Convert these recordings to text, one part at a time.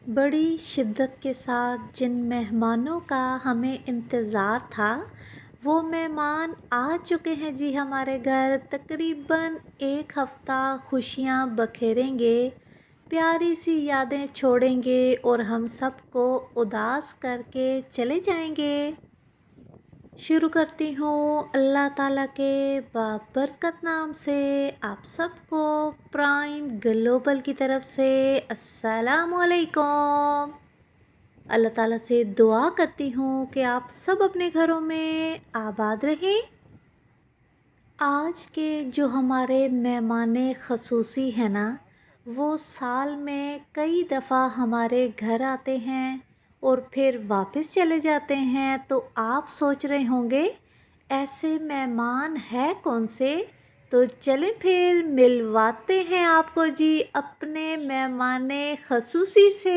बड़ी शिद्दत के साथ जिन मेहमानों का हमें इंतज़ार था वो मेहमान आ चुके हैं जी हमारे घर। तकरीबन एक हफ़्ता खुशियाँ बखेरेंगे, प्यारी सी यादें छोड़ेंगे और हम सबको उदास करके चले जाएंगे। शुरू करती हूँ अल्लाह ताला के बाबरकत नाम से। आप सबको प्राइम ग्लोबल की तरफ से अस्सलामु अलैकुम। अल्लाह ताला से दुआ करती हूँ कि आप सब अपने घरों में आबाद रहें। आज के जो हमारे मेहमान ख़ुसूसी हैं ना, वो साल में कई दफ़ा हमारे घर आते हैं और फिर वापस चले जाते हैं। तो आप सोच रहे होंगे ऐसे मेहमान है कौन से। तो चलें फिर मिलवाते हैं आपको जी अपने मेहमान ख़ुसूसी से।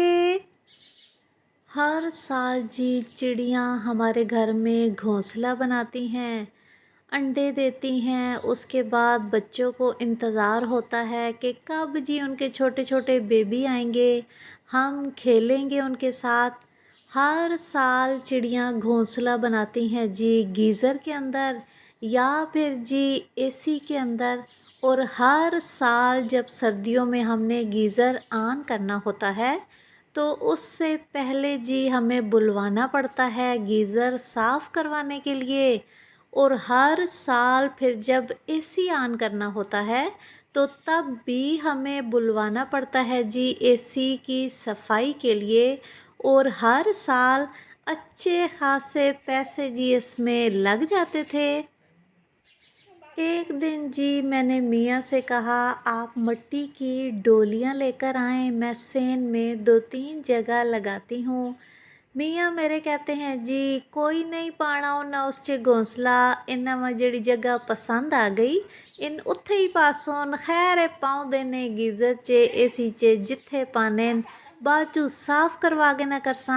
हर साल जी चिड़ियाँ हमारे घर में घोंसला बनाती हैं, अंडे देती हैं। उसके बाद बच्चों को इंतज़ार होता है कि कब जी उनके छोटे छोटे बेबी आएंगे, हम खेलेंगे उनके साथ। हर साल चिड़ियाँ घोंसला बनाती हैं जी गीज़र के अंदर या फिर जी एसी के अंदर। और हर साल जब सर्दियों में हमने गीज़र ऑन करना होता है तो उससे पहले जी हमें बुलवाना पड़ता है गीज़र साफ़ करवाने के लिए। और हर साल फिर जब एसी ऑन करना होता है तो तब भी हमें बुलवाना पड़ता है जी एसी की सफाई के लिए। और हर साल अच्छे खासे पैसे जी इसमें लग जाते थे। एक दिन जी मैंने मियाँ से कहा आप मिट्टी की डोलियाँ लेकर आएँ, मैं सेन में 2-3 जगह लगाती हूँ। मियाँ मेरे कहते हैं जी कोई नहीं पाना उन्ना उस च घोंसला, इन्ना वा जिहड़ी जगह पसंद आ गई इन उत्थे ही पासोन, खैर पाँव देने गीज़र च एसी च जिथे पाने बाद चू साफ़ करवा के ना करसा।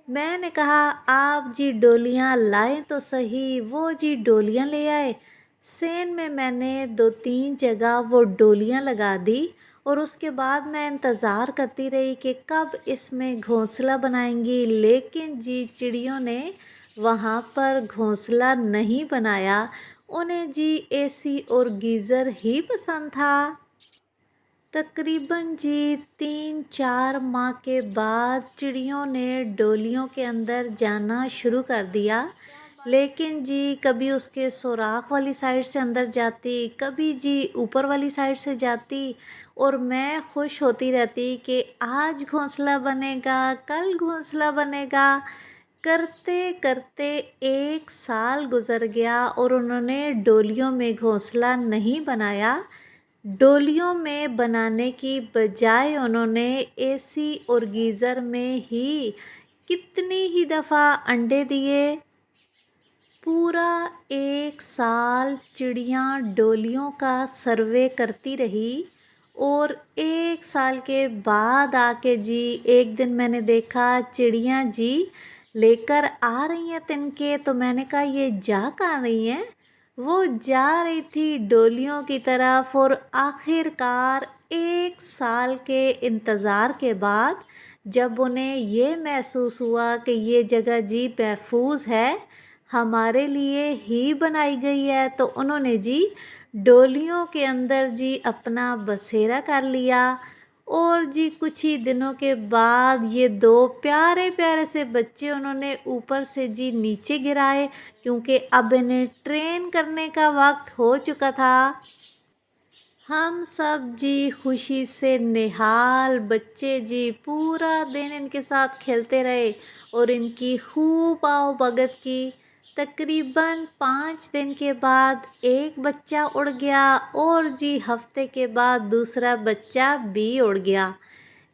मैंने कहा आप जी डोलियाँ लाएं तो सही। वो जी डोलियाँ ले आए। सेन में मैंने 2-3 जगह वो डोलियाँ लगा दी और उसके बाद मैं इंतज़ार करती रही कि कब इसमें घोंसला बनाएंगी। लेकिन जी चिड़ियों ने वहाँ पर घोंसला नहीं बनाया। उन्हें जी एसी और गीज़र ही पसंद था। तकरीबन जी 3-4 माह के बाद चिड़ियों ने डोलियों के अंदर जाना शुरू कर दिया। लेकिन जी कभी उसके सुराख वाली साइड से अंदर जाती, कभी जी ऊपर वाली साइड से जाती। और मैं खुश होती रहती कि आज घोंसला बनेगा, कल घोंसला बनेगा। करते करते एक साल गुज़र गया और उन्होंने डोलियों में घोंसला नहीं बनाया। डोलियों में बनाने की बजाय उन्होंने एसी और गीज़र में ही कितनी ही दफ़ा अंडे दिए। पूरा एक साल चिड़ियाँ डोलियों का सर्वे करती रही। और एक साल के बाद आके जी एक दिन मैंने देखा चिड़ियाँ जी लेकर आ रही हैं तिनके। तो मैंने कहा ये जा कहाँ रही हैं। वो जा रही थी डोलियों की तरफ। और आखिरकार एक साल के इंतज़ार के बाद जब उन्हें ये महसूस हुआ कि ये जगह जी महफूज है, हमारे लिए ही बनाई गई है, तो उन्होंने जी डोलियों के अंदर जी अपना बसेरा कर लिया। और जी कुछ ही दिनों के बाद ये 2 प्यारे प्यारे से बच्चे उन्होंने ऊपर से जी नीचे गिराए, क्योंकि अब इन्हें ट्रेन करने का वक्त हो चुका था। हम सब जी खुशी से निहाल, बच्चे जी पूरा दिन इनके साथ खेलते रहे और इनकी खूब आओ भगत की। तकरीबन 5 दिन के बाद एक बच्चा उड़ गया और जी हफ्ते के बाद दूसरा बच्चा भी उड़ गया।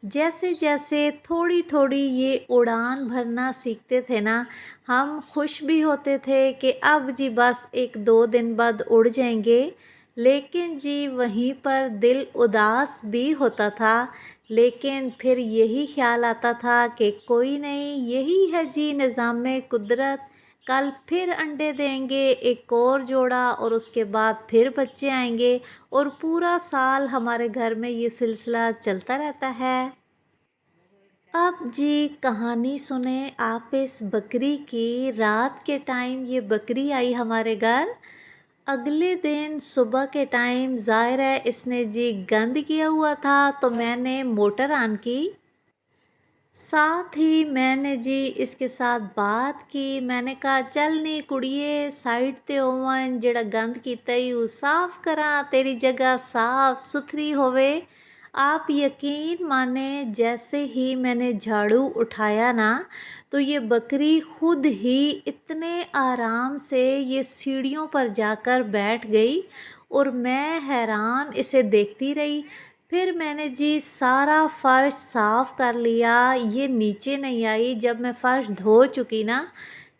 जैसे जैसे थोड़ी थोड़ी ये उड़ान भरना सीखते थे ना, हम खुश भी होते थे कि अब जी बस 1-2 दिन बाद उड़ जाएंगे। लेकिन जी वहीं पर दिल उदास भी होता था। लेकिन फिर यही ख्याल आता था कि कोई नहीं, यही है जी निज़ाम कुदरत, कल फिर अंडे देंगे एक और जोड़ा और उसके बाद फिर बच्चे आएंगे। और पूरा साल हमारे घर में ये सिलसिला चलता रहता है। अब जी कहानी सुने आप इस बकरी की। रात के टाइम ये बकरी आई हमारे घर। अगले दिन सुबह के टाइम ज़ाहिर है इसने जी गंद किया हुआ था, तो मैंने मोटर ऑन की। साथ ही मैंने जी इसके साथ बात की। मैंने कहा चल नी कुड़िए साइड ते होवन, जेड़ा गंद कीता ही वो साफ़ करा, तेरी जगह साफ़ सुथरी होवे। आप यकीन माने जैसे ही मैंने झाड़ू उठाया ना, तो ये बकरी खुद ही इतने आराम से ये सीढ़ियों पर जाकर बैठ गई और मैं हैरान इसे देखती रही। फिर मैंने जी सारा फ़र्श साफ़ कर लिया, ये नीचे नहीं आई। जब मैं फ़र्श धो चुकी ना,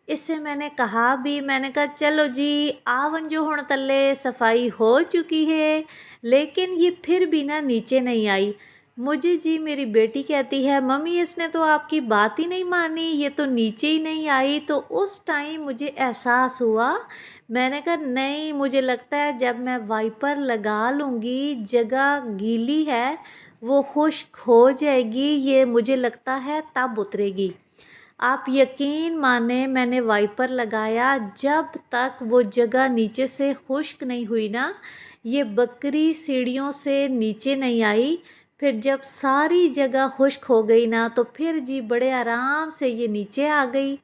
इससे मैंने कहा भी, मैंने कहा चलो जी आवन जो हुण तले सफाई हो चुकी है, लेकिन ये फिर भी ना नीचे नहीं आई। मुझे जी मेरी बेटी कहती है मम्मी इसने तो आपकी बात ही नहीं मानी, ये तो नीचे ही नहीं आई। तो उस टाइम मुझे एहसास हुआ, मैंने कहा नहीं, मुझे लगता है जब मैं वाइपर लगा लूँगी, जगह गीली है वो खुश्क हो जाएगी, ये मुझे लगता है तब उतरेगी। आप यकीन माने मैंने वाइपर लगाया, जब तक वो जगह नीचे से खुश्क नहीं हुई ना, ये बकरी सीढ़ियों से नीचे नहीं आई। फिर जब सारी जगह खुश्क हो गई ना, तो फिर जी बड़े आराम से ये नीचे आ गई।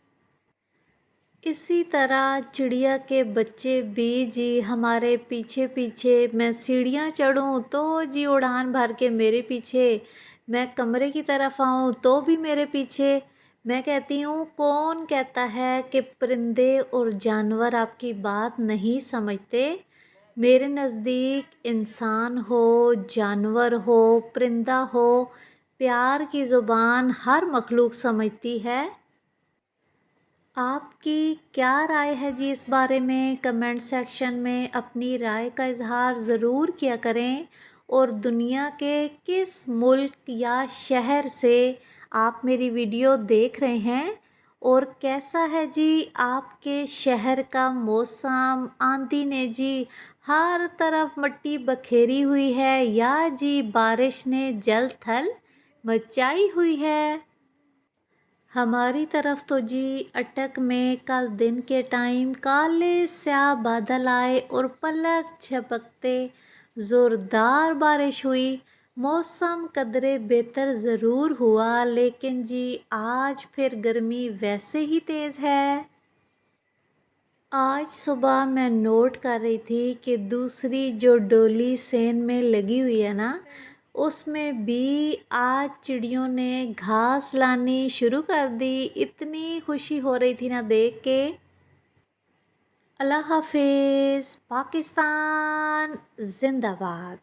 इसी तरह चिड़िया के बच्चे भी जी हमारे पीछे पीछे, मैं सीढ़ियाँ चढ़ूँ तो जी उड़ान भर के मेरे पीछे, मैं कमरे की तरफ आऊँ तो भी मेरे पीछे। मैं कहती हूँ कौन कहता है कि परिंदे और जानवर आपकी बात नहीं समझते। मेरे नज़दीक इंसान हो, जानवर हो, परिंदा हो, प्यार की ज़ुबान हर मखलूक समझती है। आपकी क्या राय है जी इस बारे में? कमेंट सेक्शन में अपनी राय का इज़हार ज़रूर किया करें। और दुनिया के किस मुल्क या शहर से आप मेरी वीडियो देख रहे हैं, और कैसा है जी आपके शहर का मौसम? आंधी ने जी हर तरफ मिट्टी बखेरी हुई है, या जी बारिश ने जल थल मचाई हुई है? हमारी तरफ तो जी अटक में कल दिन के टाइम काले स्याह बादल आए और पलक झपकते ज़ोरदार बारिश हुई। मौसम कदरे बेहतर ज़रूर हुआ, लेकिन जी आज फिर गर्मी वैसे ही तेज़ है। आज सुबह मैं नोट कर रही थी कि दूसरी जो डोली सेन में लगी हुई है ना, उसमें भी आज चिड़ियों ने घास लानी शुरू कर दी। इतनी खुशी हो रही थी ना देख के। अल्लाह हाफिज़। पाकिस्तान जिंदाबाद।